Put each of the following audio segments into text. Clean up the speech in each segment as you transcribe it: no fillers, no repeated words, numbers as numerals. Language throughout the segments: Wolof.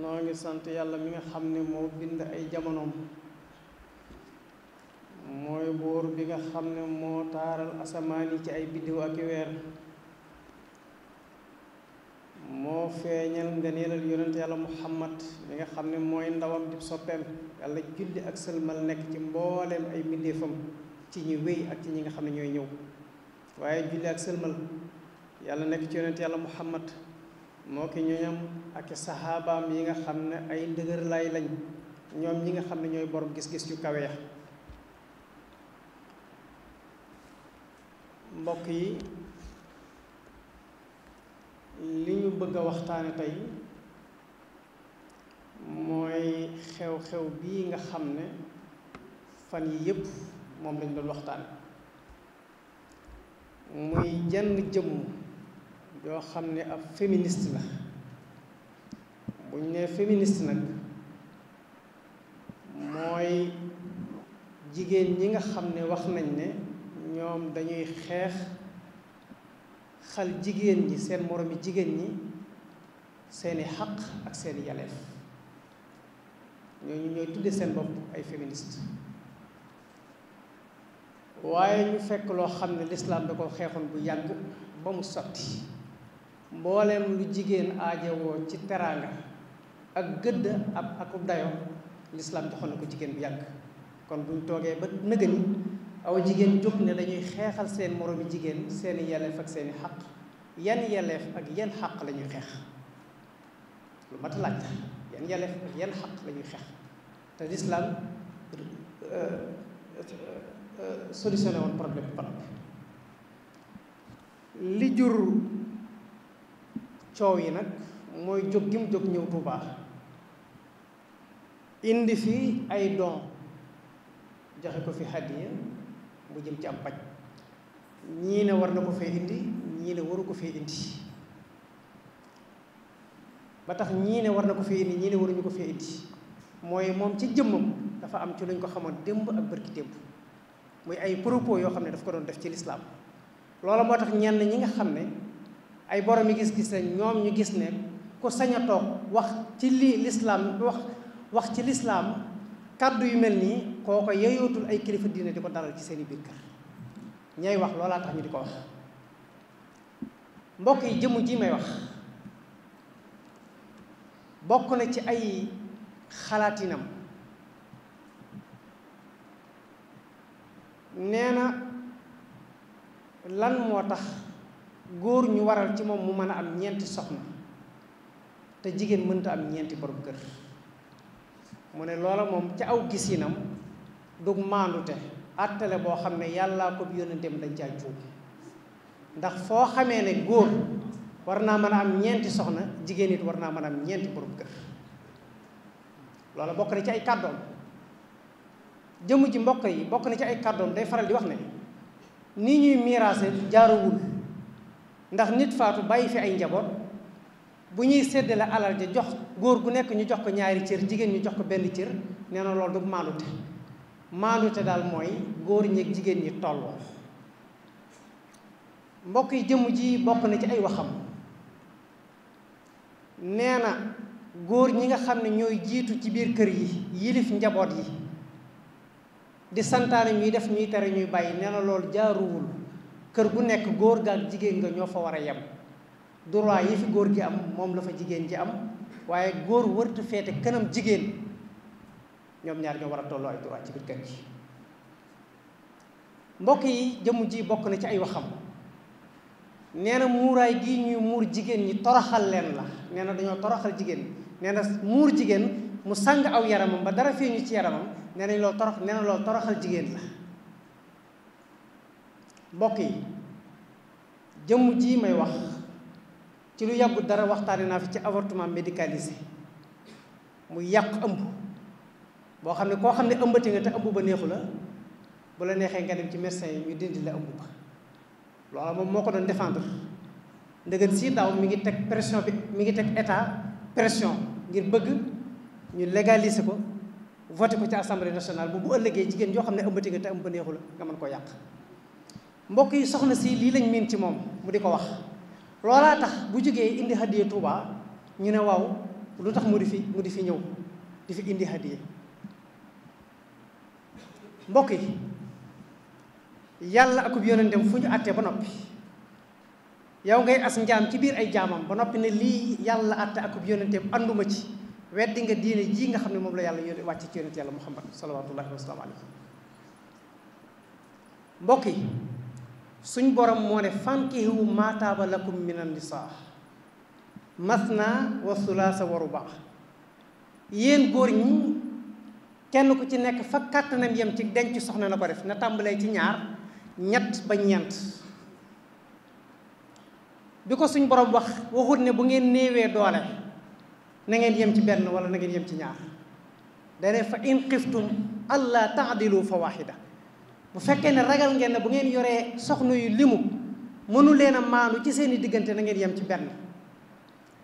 noo ngi sant yàlla mi nga xam ne moo bind ay jamonoom mooy buur bi nga xam ne moo taaral asamaan yi ci ay biddiw ak weer moo feeñal ngëneelal yonent yàlla muhammad mi nga xam ne mooy ndawam di soppeem yàlla julli ak sëlmal nekk ci mbooleem ay mbindeefam ci ñi wéy ak ci ñi nga xam ne ñooy ñëw waaye julli ak sëlmal yàlla nekk ci yonent yàlla muhammad moo ki ñoñam ak saxaabaam yi nga xam ne ay ndëgër laay lañ ñoom ñi nga xam ne ñooy borom gis-gis yu kawe ya mbokk yi li ñu bëgg a waxtaane tey mooy xew-xew bii nga xam ne fan yi yépp moom lañ doon waxtaane muy jenn jëmm yoo xam ne ab féministe la bu ñu nee féministe nag mooy jigéen ñi nga xam ne wax nañ ne ñoom dañuy xeex xal jigéen ñi seen moroomi jigéen ñi seeni xaq ak seeni yaleef ñooñu ñooy tudde seen bopp ay féministe waaye ñu fekk loo xam ne lislaam da ko xeexoon bu yàgg ba mu sotti mbooleem lu jigéen aajowoo ci teraanga ak gëdd ak dayo lislaam joxoon na ko jigéen bu yàgg kon buñ toogee ba nëgëni aw jigéen jóg ne dañuy xeexal seen moroomi jigéen seeni yelleef ak seeni xaq yan yelleef ak yan xaq la ñuy xeex lu mat a laaj yan yelleef ak yan xaq la ñuy xeex te lislaam solutionné woon problème bi li jur coow yi nag mooy jóg gi mu jóg ñëw Tuubaa indi fi ay don joxe ko fi hadiya mu jëm ci am paj ñii ne war na ko fee indi ñii ne waru ko fee indi ba tax ñii ne war na ko fee indi ñii ne waruñu ko fee indi mooy moom ci jëmmam dafa am ci luñ ko xamoon démb ak bërki démb muy ay propos yoo xam ne daf ko doon def ci lislaam loola moo tax ñenn ñi nga xam ne ay borom yi gis-gis lañ ñoom ñu gis ne ku sañ a toog wax ci lii lislaam wax ci lislaam kàddu yu mel nii kooko yeyootul ay kilifa diine di ko dalal ci seeni biir kër ñay wax loolaa tax ñu di ko wax mbokk yi jëmm ji may wax bokk na ci ay xalaatinam nee na lan moo tax góor ñu waral ci moom mu mën a am ñeenti soxna te jigéen mënta am ñeenti borom kër mu ne loola moom ca aw gisinam dug maandute àttale boo xam ne yàllaa ko bi yónnenteem dañ caa juum ndax foo xamee ne góor war naa mën a am ñeenti soxna jigéen it war naa mën a am ñeenti borom kër loola bokk na ci ay kàddoom jëmm ji mbokk yi bokk na ci ay kàddoom day faral di wax ne nii ñuy miiraase jaaruwul ndax nit faatu bàyyi fi ay njaboot bu ñuy séddale alal ja jox góor gu nekk ñu jox ko ñaari cër jigéen ñu jox ko benn cër nee na loolu du maandute daal mooy góor ñeeg jigéen ñi tolloo mbokk yi jëmm ji bokk na ci ay waxam nee na góor ñi nga xam ne ñooy jiitu ci biir kër yi yilif njaboot yi di santaane ñuy def ñuy tere ñuy bàyyi nee na loolu jaaruwul kër gu nekk góor ga ak jigéen nga ñoo fa war a yem droit yi fi góor gi am moom la fa jigéen ji am waaye góor wërta feete kanam jigéen ñoom ñaar ñoo war a tolloo ay droit ci biir kër gi mbokk yi jëmm ji bokk na ci ay waxam nee na muuraay gi ñuy muur jigéen ñi toroxal leen la nee na dañoo toroxal jigéen nee na muur jigéen mu sàng aw yaramam ba dara feeñu ci yaramam nee nañ loolu torox nee na loolu toroxal jigéen la mbokk yi jëmm ji may wax ci lu yàggu dara waxtaane naa fi ci avortement médicalisé muy yàq ëmb boo xam ne koo xam ne ëmbati nga te ëmb ba neexu la bu la neexee nga dem ci médecin yi ñu dindi la ëmb ba loola moom moo ko doon défendre ndëgën si daaw mi ngi teg pression bi mi ngi teg état pression ngir bëgg ñu légaliser ko voté ko ci assemblée nationale bu ëllëgee jigéen yoo xam ne ëmbati nga te ëmb ba neexu la nga mën koo yàq mbokk yi soxna si lii lañ miin ci moom mu di ko wax loolaa tax bu jógee indi hadiya Touba ñu ne waaw lu tax mu di fi ñëw di fi indi hadiya mbokk yi yàlla akub yonentam fu ñu àttee ba noppi yow ngay as njaam ci biir ay jaamam ba noppi ne lii yàlla àtte akub yonentam ànduma ci weddi nga diine ji nga xam ne moom la yàlla yónni wàcc ci yonent yàlla muhammad salawatullahi wa salaamu alayhi mbokk yi suñ borom moo ne fankihu maa taaba lakum minan nisaa masna wa sulaasa wa rubaa yéen góor ñi kenn ku ci nekk fa kàttanam yem ci denc soxna na ko def na tàmbalee ci ñaar ñett ba ñeent bi ko suñ borom waxut ne bu ngeen néewee doole na ngeen yem ci benn wala na ngeen yem ci ñaar dane fa in xiftum alla taadilu fa waxida bu fekkee ne ragal ngeen ne bu ngeen yoree soxna yu limu mënu leen a maanu ci seeni diggante na ngeen yem ci benn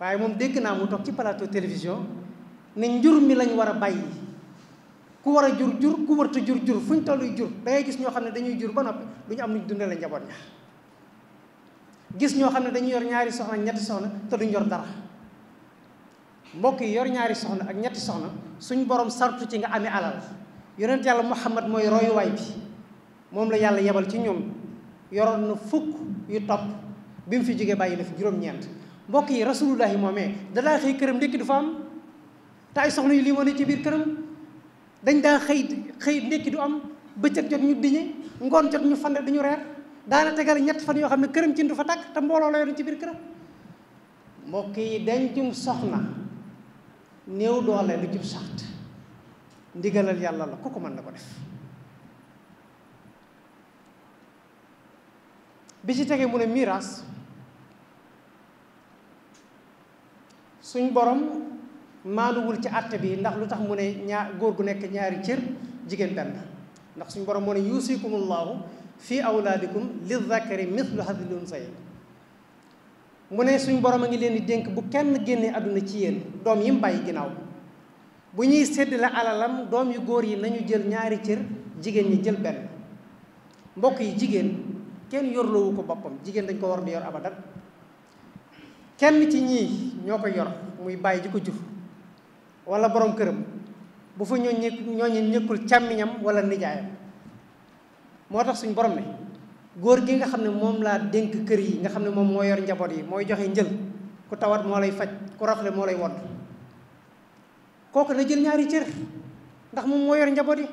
waaye moom dégg naa mu toog ci plateau télévision ne njur mi lañ war a bàyyi ku war a jur jur ku warta jur jur fu ñu tolluy jur da ngay gis ñoo xam ne dañuy jur ba noppi du ñu am nuñ dundale njaboot ña gis ñoo xam ne dañuy yor ñaari soxna ñetti soxna te duñ yor dara mbokk yi yor ñaari soxna ak ñetti soxna suñ borom sartu ci nga amee alal yonent yàlla Muhammad mooy royuwaay bi moom la yàlla yebal ci ñoom yoroon na fukk yu topp bi mu fi jógee bàyyi na fi juróom-ñeent mbokk yi rasulullahi moomee dadaa xëy këram ndékki du fa am te ay soxna yu lii moo ne ci biir këram dañ daa xëy ndékki du am bëccëg jot ñu diñe ngoon jot ñu fande duñu reer daana tegal ñett fan yoo xam ne këram ci du fa tàkk te mbooloo la yoroon ci biir këram mbokk yi dencum soxna néew doole lu jub saxt ndigalal yàlla la ku ko mën na ko def bi ci tegee mu ne miraas suñ borom maanuwul ci àtte bi ndax lu tax mu ne góor gu nekk ñaari cër jigéen benn ndax suñ borom moo ne yuusikumullahu fi awlaadikum lizakari mithlu hadhil unsayayn mu ne suñ borom a ngi leen di dénk bu kenn génnee àdduna ci yéen doom yi mu bàyyi ginnaaw bu ñuy séddale alalam doom yu góor yi nañu jël ñaari cër jigéen ñi jël benn mbokk yi jigéen kenn yorloowu ko boppam jigéen dañ ko war di yor abadan kenn ci ñii ñoo ko yor muy bàyyi ji ko jur wala borom këram bu fa ñooñu ñëkkul càmmiñam wala nijaayam moo tax suñ borom ne góor gi nga xam ne moom laa dénk kër yi nga xam ne moom moo yor njaboot yi mooy joxe njël ku tawat moo lay faj ku rafle moo lay wodd kooku na jël ñaari cër ndax moom moo yor njaboot yi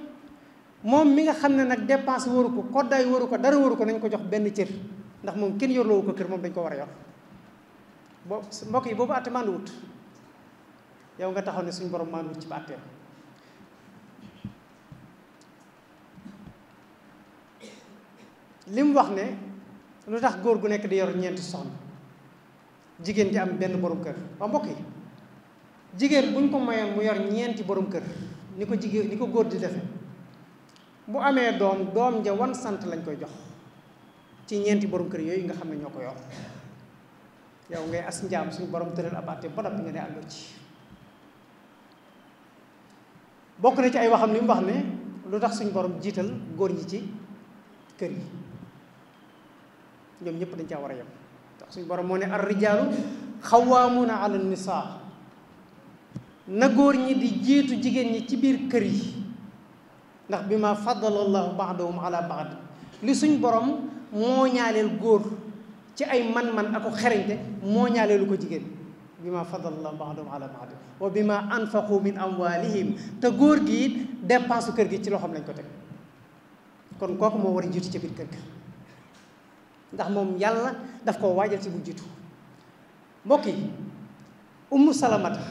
moom mi nga xam ne nag dépense waru ko koddaay waru ko dara waru ko nañ ko jox benn cër ndax moom kenn yorloowu ko kër moom dañ ko war a yor mbokk yi boobu àtte maandu wut yow nga taxaw ne suñu borom maandu wut ci ba àtteem li mu wax ne lu tax góor gu nekk di yor ñeenti soxna jigéen ji am benn borom kër waa mbokk yi jigéen buñ ko mayoon mu yor ñeenti borom kër ni ko góor di defe bu amee doom ja wan sant lañ koy jox ci ñeenti borom kër yooyu nga xam ne ñoo ko yor yow ngay as njaam suñu borom tëral ab àtte ba noppi nga ne àndoo ci bokk na ci ay waxam li mu wax ne lu tax suñu borom jiital góor ñi ci kër yi ñoom ñëpp dañ caa war a yem tax suñu borom moo ne ar rijaalu xawaamuuna ala nisaa na góor ñi di jiitu jigéen ñi ci biir kër yi ndax bi ma faddala allahu baadahum ala baad li suñ borom moo ñaaleel góor ci ay man-man ako xerañte moo ñaaleelu ko jigéen bi ma faddala allahu baadahum ala baad wa bi ma anfaqu min amwalihim te góor gi it dépense kër gi ci loxoom lañ ko teg kon kooku moo war a jiitu ci biir kër ga ndax moom yàlla daf koo waajal ci bu jiitu mbokk yi ummu salamata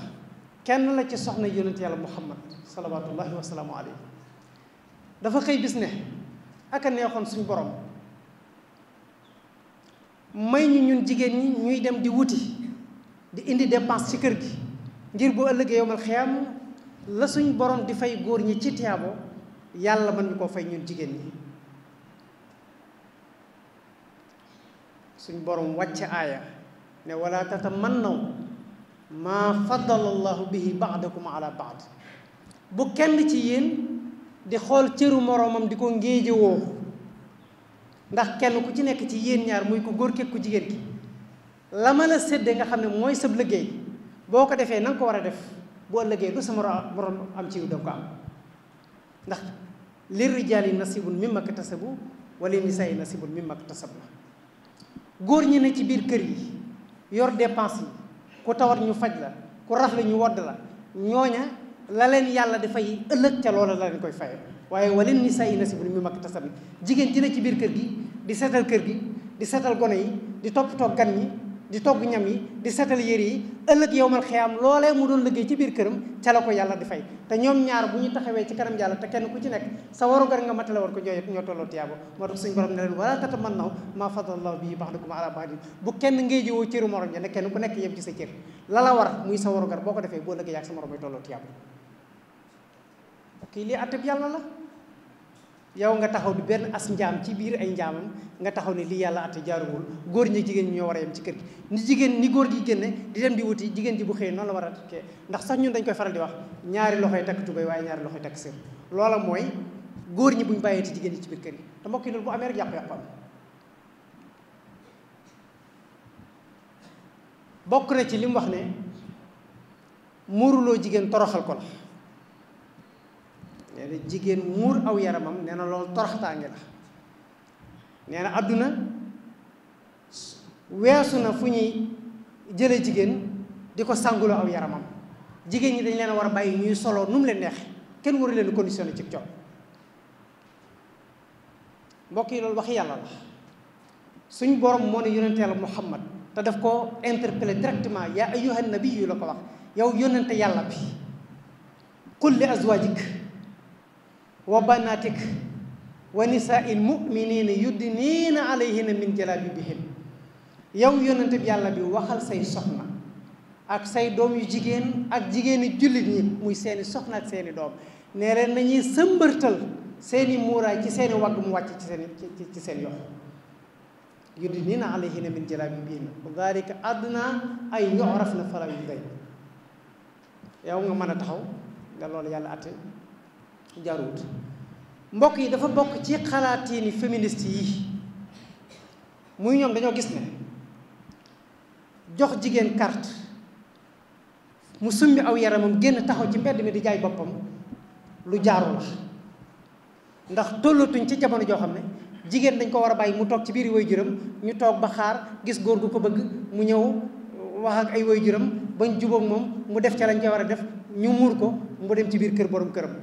kenn la ci soxna yonent yàlla muhammad salawatullahi wa salaamu alayhi dafa xëy bis ne aka neexoon suñ borom may ñu ñun jigéen ñi ñuy dem di wuti di indi dépense ci kër gi ngir bu ëllëgee yowmal xiyaam la suñ borom di fay góor ñi ci tiyaabo yàlla mën ñu koo fay ñun jigéen ñi suñ borom wàcce aaya ne wala tatamannaw maa faddala allahu bihi baadakum ala baad bu kenn ci yéen di xool cëru moroomam di ko ngéejewoo ndax kenn ku ci nekk ci yéen ñaar muy ko góor keeg ku jigéen ki la ma la sédde nga xam ne mooy sab liggéey boo ko defee na nga ko war a def boo ëllëgee lu sa morom am ci yu danga ko am ndax lir rijaali nasibun mimma ktasabu wa lin nisaa'i nasibun mimma ktasabna góor ñi ne ci biir kër yi yor dépense yi ku tawat ñu faj la ku rafle ñu wodd la ñooña la leen yàlla dafay ëllëg ca loola la leen koy faye waaye wa lin nisaa'i nasibun mimma ktasabna jigéen ji ne ci biir kër gi di seetal kër gi di seetal gone yi di toppatoo gan ñi di togg ñam yi di seetal yére yi ëllëg yowmal xiyaam loolee mu doon liggéey ci biir këram ca la ko yàlla di fay te ñoom ñaar bu ñu taxawee ci kanam yàlla te kenn ku ci nekk sa warugar nga matale war ko ñoo tolloo tiyaabo moo tax suñu borom ne leen wala tatamannaw maa faddalallahu bihi ba'dakum ala ba'din bu kenn ngay jiwoo cëru morom ja ne kenn ku nekk yem ci sa cër la la war muy sa warugar boo ko defee boo lëggee yaag sa morom may tolloo tiyaabo kii lii atteb yàlla la yow nga taxaw di benn as njaam ci biir ay njaamam nga taxaw ne lii yàlla atte jaaruwul góor ñi jigéen ñi ñoo war a yem ci kër gi ni jigéen ni góor gi génne di dem di wuti jigéen ji bu xëyee noonu la war a takkee ndax sax ñun dañ koy faral di wax ñaari loxoy takk tubéy waaye ñaari loxoy takk sër loola mooy góor ñi buñ bàyyeeti jigéen ñi ci biir kër yi te mbokk yi loolu bu amee rek yàqu-yàqu am bokk na ci li mu wax ne muuruloo jigéen toroxal ko la nee na jigéen muur aw yaramam nee na loolu toroxtaange la nee na àdduna weesu na fu ñuy jële jigéen di ko sànguloo aw yaramam jigéen ñi dañ leen a war a bàyyi ñuy soloo nu mu leen neexe kenn waru leen conditionné ci coow mbokk yi loolu waxi yàlla la suñ borom moo ne yonente yàlla Muhammad te daf ko interpellé directement yaa ayyuhan nabiyyu la ko wax yow yonente yàlla bi qul li azwajik wa banatik wa nisaa'il mu'minina yudniina alayhinna min jalabibihin yow yonente bi yàlla bi waxal say soxna ak say doom yu jigéen ak jigéeni jullit ñi muy seeni soxna ak seeni doom nee leen nañuy sëmbërtal seeni muuraay ci seeni wagg mu wàcc ci seen yox yudniina alayhinna min jalabibihin dalika adna ay yu'rafna fala yuday yow nga mën a taxaw nga loolu yàlla atte jaaruwut mbokk yi dafa bokk ci xalaatiini féministe yi muy ñoom dañoo gis ne jox jigéen carte mu summi aw yaramam génn taxaw ci mbedd mi di jaay boppam lu jaaru la ndax tollatuñ ci jamono joo xam ne jigéen dañ ko war a bàyyi mu toog ci biir waajuram ñu toog ba xaar gis góor gu ko bëgg mu ñëw wax ak ay waajuram bañ jubóog moom mu def ca lañ ca war a def ñu muur ko mu dem ci biir kër borom këram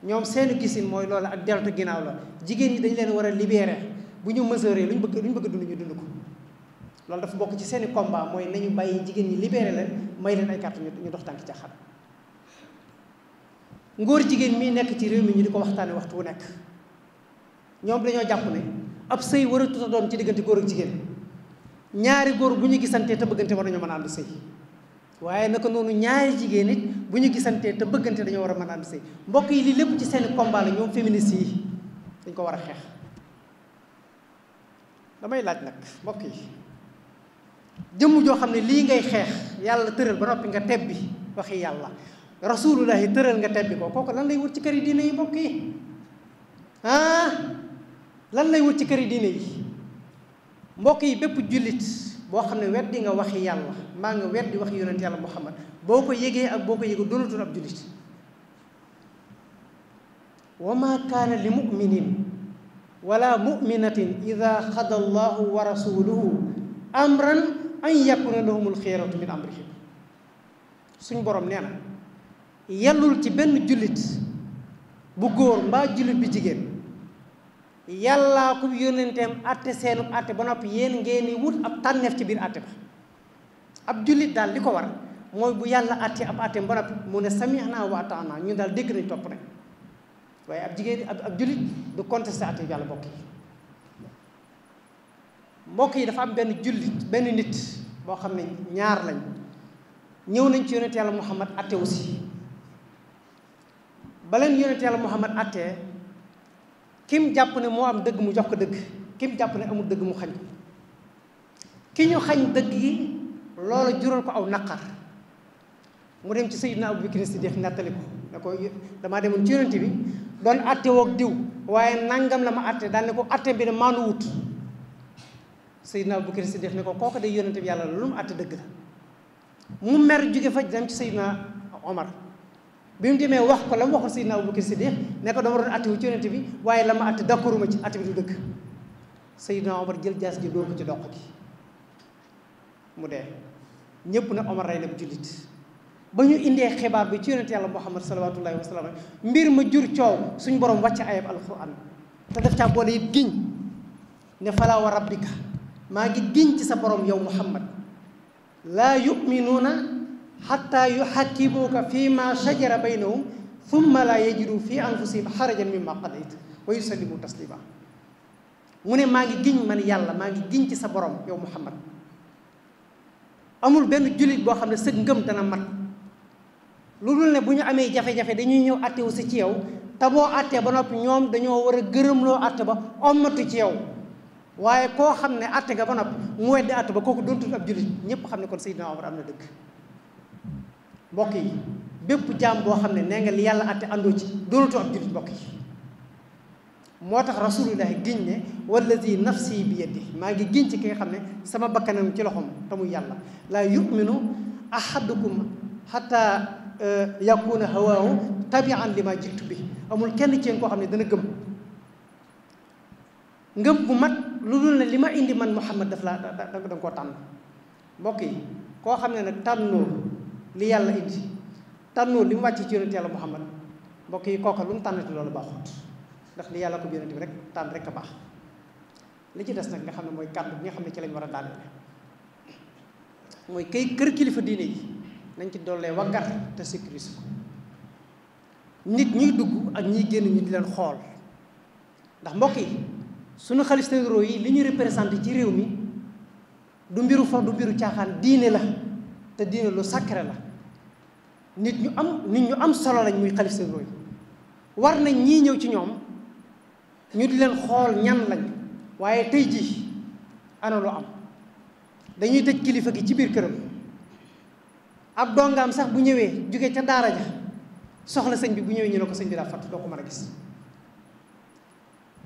ñoom seeni gisin mooy loolu ak deltu ginnaaw la jigéen ñi dañ leen war a libérer bu ñu mesuré luñ bëgg dund ñu dund ko loolu dafa bokk ci seeni combat mooy nañu bàyyi jigéen ñi libéré leen may leen ay carte ñu dox tànk ca xar ngóor jigéen mii nekk ci réew mi ñu di ko waxtaane waxtu wu nekk ñoom dañoo jàpp ne ab sëy war a tuta doon ci diggante góor ak jigéen ñaari góor bu ñu gisantee te bëggante war nañoo mën a ànd sëy waaye naka noonu ñaari jigéen it bu ñu gisantee te bëggante dañoo war a mën a ànd sëy mbokk yi lii lépp ci seeni combat la ñoom féministes yi dañ ko war a xeex damay laaj nag mbokk yi jëmm joo xam ne lii ngay xeex yàlla tëral ba noppi nga tebbi waxi yàlla rasulullahi tëral nga tebbi ko kooku lan lay wut ci këri diine yi mbokk yi lan lay wut ci këri diine yi mbokk yi bépp jullit boo xam ne weddi nga waxi yàlla maa nga weddi waxi yonent yàlla Muhammad boo ko yégee ak boo ko yégee doonatul ab jullit wa ma kaana li muminin wala muminatin ida xada allahu wa rasuluhu amran an yakuna lahumul xiyaratu min amrihim suñ borom nee na yellul ci benn jullit bu góor mbaa jullit bi jigéen yàllaa ko yónnenteem atte seenub atte ba noppi yéen ngeen di wut ab tànneef ci biir atte ba ab jullit daal li ko war mooy bu yàlla atte ab atteem ba noppi mu ne sami'na wa ata'na ñun daal dégg nañ topp nañ waaye ab jigéen ab jullit du contesté atte yàlla mbokk yi dafa am benn jullit benn nit boo xam ne ñaar lañ ñëw nañ ci yonent yàlla Muhammad atte aussi ba leen yonent yàlla Muhammad atte kim jàpp ne moo am dëgg mu jox ko dëgg kim jàpp ne amul dëgg mu xañ ko ki ñu xañ dëgg gi loolu jural ko aw naqar mu dem ci Sayyidina Abu Bakr Siddiq nettali ko ne ko damaa demoon ci yonent bi doon atte woog diw waaye nangam la ma atte daal ne ko atte bi ne maanu wut Sayyidina Abu Bakr Siddiq ne ko kooku day yonent bi yàlla la lu mu atte dëgg la mu mer jóge fa dem ci Seydina Omar bi mu demee wax ko la mu waxoon Seydina Abubakar Siddiq ne ko dama doon atte wu ci yonent bi waaye la ma atte d'accorduma ci atte bi du dëgg. Seydina Omar jël jaas ji dóor ko ci doq gi mu dee. ñëpp ne Omar rey na bu jullit ba ñu indee xibaar bi ci yonent yàlla Muhammad salawatullahi wa salaam mbir ma jur coow suñ borom wàcc ayab alquran te def caa boole it giñ ne fala wa rabbika maa ngi giñ ci sa borom yow Muhammad laa yuminuuna xatta yuxakkimuuka fi ma shajara baynahum thumma laa yajidu fi anfusihim xarajan mimma qadayt wa yusallimu taslima mu ne maa ngi giñ man yàlla maa ngi giñ ci sa borom yow Muhammad amul benn jullit boo xam ne sëg ngëm dana mat lu dul ne bu ñu amee jafe-jafe dañuy ñëw attewu si ci yow te boo attee ba noppi ñoom dañoo war a gërëmloo atte ba ommatu ci yow waaye koo xam ne atte nga ba noppi mu weddi atte ba kooku doontul ab jullit ñëpp xam ne kon Seydina Omar am na dëgg. mbokk yi bépp jaam boo xam ne nee nga li yàlla atte àndoo ci doonatu ab jullit mbokk yi moo tax rasulullahi giñ ne wallazi nafsi bi yadi maa ngi giñ ci ki nga xam ne sama bakkanam ci loxoom te muy yàlla laa yuminu ahadukum xata yakuna hawaahu tabian li ma jitu bi amul kenn ci yéen koo xam ne dana gëm ngëm bu mat lu dul ne li ma indi man Muhammad daf laa danga koo tànn mbokk yi koo xam ne nag tànnoo li yàlla indi tànnoo li mu wàcc ci yonent yàlla Muhammad mbokk yi kooka lu mu tànnati loolu baaxut ndax li yàlla ko yonent bi rek tànn rek a baax li ci des nag nga xam ne mooy kàddu bi nga xam ne ci lañ war a daaneel mooy kër kilifa diine yi nañ ci dollee waggar te sécuriser ko nit ñuy dugg ak ñiy génn ñu di leen xool ndax mbokk yi suñu xalif généraux yi li ñu représenté ci réew mi du mbiru fo du mbiru caaxaan diine la te diine lu sacré la nit ñu am solo lañ muy xalif généraux yi war nañ ñii ñëw ci ñoom ñu di leen xool ñan lañ waaye tey jii ana lu am dañuy tëj kilifa gi ci biir këram ab dongaam sax bu ñëwee jóge ca daara ja soxla sëñ bi bu ñëwee ñu ne ko sëñ bi daa fatt doo ko mën a gis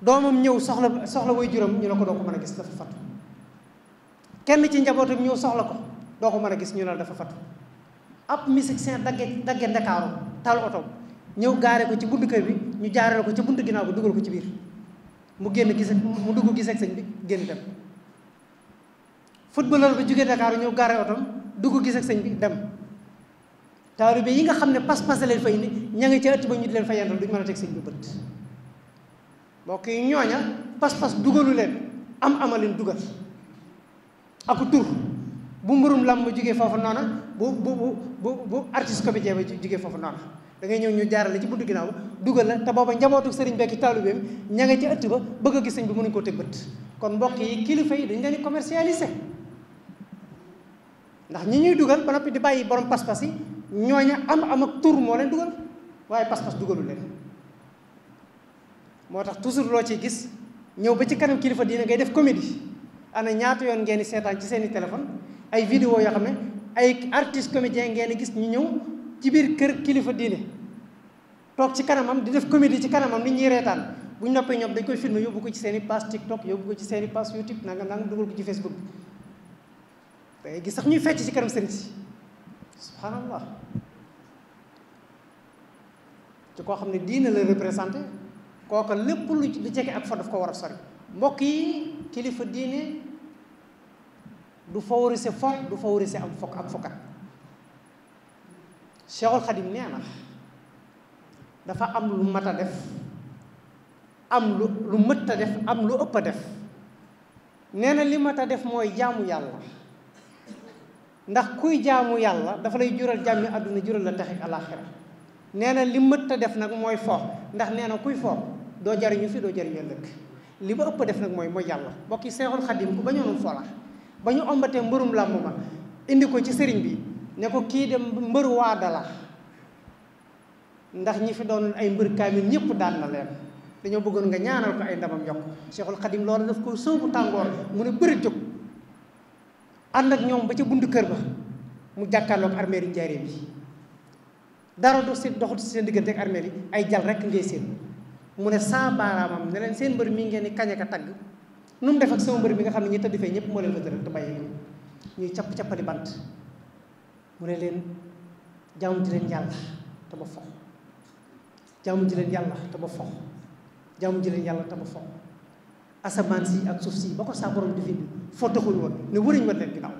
doomam ñëw soxla way juróom ñu ne ko doo ko mën a gis dafa fattu kenn ci njabootam ñëw soxla ko doo ko mën a gis ñu ne dafa fattu ab musicien dagge Ndakaaru taal oto ñëw gaare ko ci buntu kër bi ñu jaarale ko ca buntu ginnaaw bi dugal ko ci biir mu génn gis mu dugg gis ak sëñ bi génn dem footballeur ba jógee Dakar ñëw gaare otom dugg gis ak sëñ bi dem taalibe yi nga xam ne pas-pas leen fay indi ña nga ca ëtt ba ñu di leen fa yendal duñu mën a teg sëñ bi bët mbokk yi ñooña pas-pas dugalu leen amaleen dugal aku tur bu mburum lam ma jógee foofu noona bu artiste comédien ba jógee foofu noona da ngay ñëw ñu jaarale ci buntu ginnaaw ba dugal la te booba njabootu sëriñ bekki taalibeem ña nga ci ëtt ba bëgg a gis sëñ bi mënuñ koo teg bët kon mbokk yi kilifa yi dañ leen di commercialiser ndax ñi ñuy dugal ba noppi di bàyyi borom pas-pas yi ñooña am ak tur moo leen dugal waaye pas-pas dugalu leen moo tax toujours loo ciy gis ñëw ba ci kanam kilifa diine ngay def comédie ana ñaata yoon ngeen di seetaan ci seen i téléphone ay vidéo yoo xam ne ay artiste comédien ngeen di gis ñu ñëw ci biir kër kilifa diine toog ci kanamam di def comédie ci kanamam nit ñi reetaan bu ñu noppee ñoom dañ koy filmer yóbbu ko ci seen i page TikTok yóbbu ko ci seen i page YouTube nanga dugal ko ci Facebook bi dangay gis sax ñuy fecc ci kanam sëriñ si subhanallah ci koo xam ne diine la représenté kooka lépp lu jege ak fa daf ko war a sori mbokk yi kilifa diine du favoriser fo du favoriser am fokk ak fokkat Cheikhul Khadim nee na dafa am lu mat a def am lu mët a def am lu ëpp a def nee na li mat a def mooy jaamu yàlla ndax kuy jaamu yàlla dafa lay jural jàmmi àdduna jural la taxi alaxira nee na li mët a def nag mooy fo ndax nee na kuy fo doo jariñu fi doo jariñu ëllëg li ma ëpp a def nag mooy yàlla mbokki Seexul Xadim ku ba ñoonum fola ba ñu ombatee mbërum làmb ma indi ko ci sëriñ bi ne ko kii dem mbër waada la ndax ñi fi doon ay mbër kaamil ñëpp daan na leen dañoo bëggoon nga ñaanal ko ay ndamam yokk Seexul Xadim loolu daf ko sóobu tàngoor mu ne bëri jóg ànd ak ñoom ba ca buntu kër ba mu jàkkaarloog armée yi njaareem yi dara doxut si seen diggante ak armée yi ay jal rek ngay seen mu ne saa baaraamam ne leen seen mbër mi ngeen di kañ ak tagg nu mu def ak sama mbër mi nga xam ne ñi tëdd fee ñëpp moo leen fa tëral te bàyyi ko ñuy capp-cappali bant mu ne leen jaamu ji leen yàlla te ba fox jaamu ji leen yàlla te ba fox jaamu ji leen yàlla te ba fox asamaan si ak suuf si ba ko saa borom di fi foo taxul woon ne wëriñ woon leen ginnaaw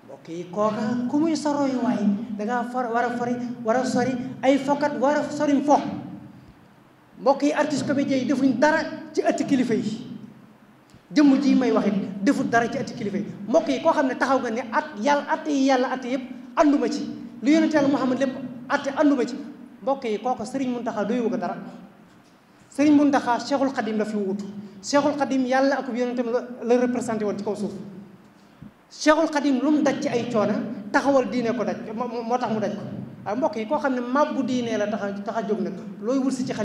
mbokk yi kooka ku muy sa royuwaay dangaa war a sori ay fokkat war a soriñ fo mbokk yi artiste comédien yi defuñ dara ci ëtti kilifa yi jëmm ji may wax it defut dara ci ëtti kilifa yi mbokk yi koo xam ne taxaw nga ne at yi yàlla at yëpp ànduma ci lu yonent Yàlla Muhammad lépp atte ànduma ci mbokk yi kooka Sëriñ Muntaxa doyu ko dara Sëriñ Muntaxa Cheikhul Khadim la fi wutu Cheikhul Khadim yàlla ak yonentam la représenté woon ci kaw suuf Cheikhul Khadim lu mu daj ci ay coona taxawal diine ko daj moo tax mu daj ko waaye mbokk yi koo xam ne mabbu diine la tax a jóg nag looy wul si ci